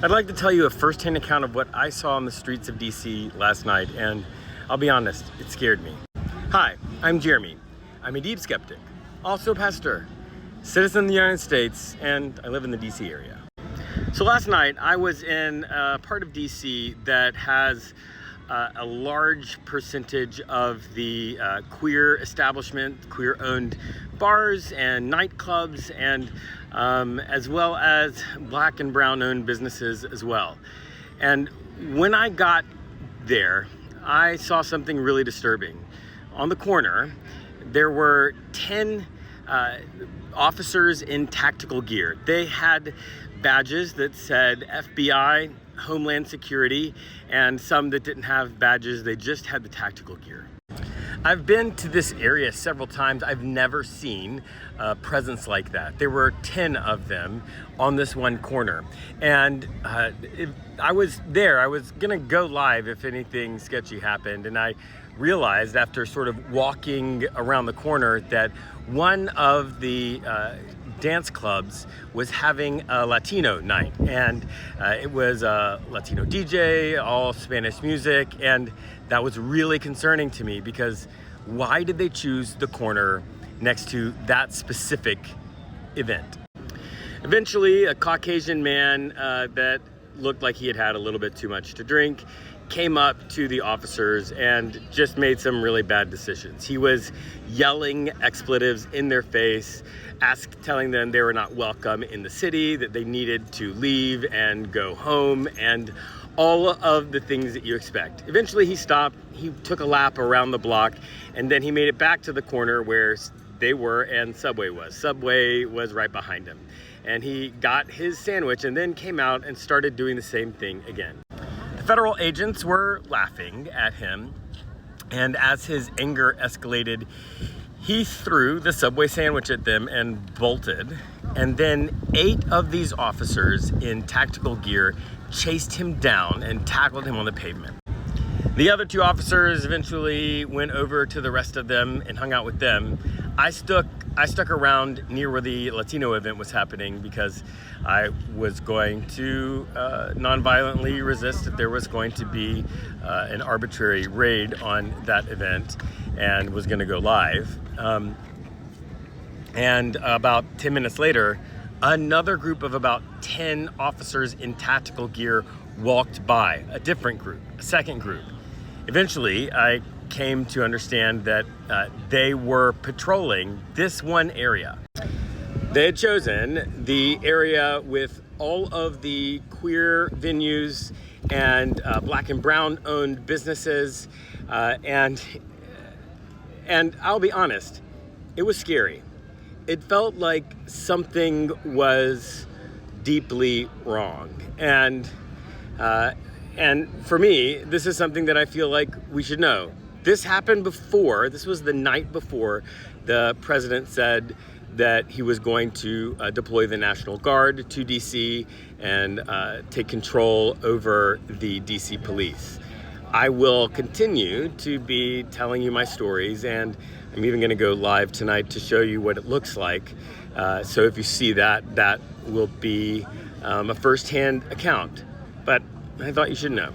I'd like to tell you a first-hand account of what I saw on the streets of DC last night, and I'll be honest, it scared me. Hi, I'm Jeremy. I'm a deep skeptic, also a pastor, citizen of the United States, and I live in the DC area. So last night I was in a part of DC that has a large percentage of the queer establishment, queer-owned bars and nightclubs, and as well as black and brown-owned businesses as well. And when I got there, I saw something really disturbing. On the corner, there were 10 officers in tactical gear. They had badges that said FBI, Homeland Security, and some that didn't have badges, they just had the tactical gear. I've been to this area several times. I've never seen a presence like that. There were 10 of them on this one corner. And I was there. I was gonna go live if anything sketchy happened. And I realized after sort of walking around the corner that one of the dance clubs was having a Latino night, and it was a Latino DJ, all Spanish music, and that was really concerning to me because why did they choose the corner next to that specific event? Eventually, a Caucasian man that looked like he had had a little bit too much to drink came up to the officers and just made some really bad decisions. He was yelling expletives in their face, telling them they were not welcome in the city, that they needed to leave and go home, and all of the things that you expect. Eventually he stopped, he took a lap around the block, and then he made it back to the corner where they were and Subway was. Subway was right behind him. And he got his sandwich and then came out and started doing the same thing again. The federal agents were laughing at him, and as his anger escalated, he threw the Subway sandwich at them and bolted. And then 8 of these officers in tactical gear chased him down and tackled him on the pavement. The other 2 officers eventually went over to the rest of them and hung out with them. I stuck around near where the Latino event was happening because I was going to non-violently resist if there was going to be an arbitrary raid on that event, and was going to go live. And about 10 minutes later, another group of about 10 officers in tactical gear walked by, a different group, a second group. Eventually, I came to understand that they were patrolling this one area. They had chosen the area with all of the queer venues and black and brown owned businesses, and I'll be honest, it was scary. It felt like something was deeply wrong, and for me, this is something that I feel like we should know. This happened before. This was the night before the president said that he was going to deploy the National Guard to DC and take control over the DC police. I will continue to be telling you my stories, and I'm even going to go live tonight to show you what it looks like. So if you see that, that will be a first-hand account. But I thought you should know.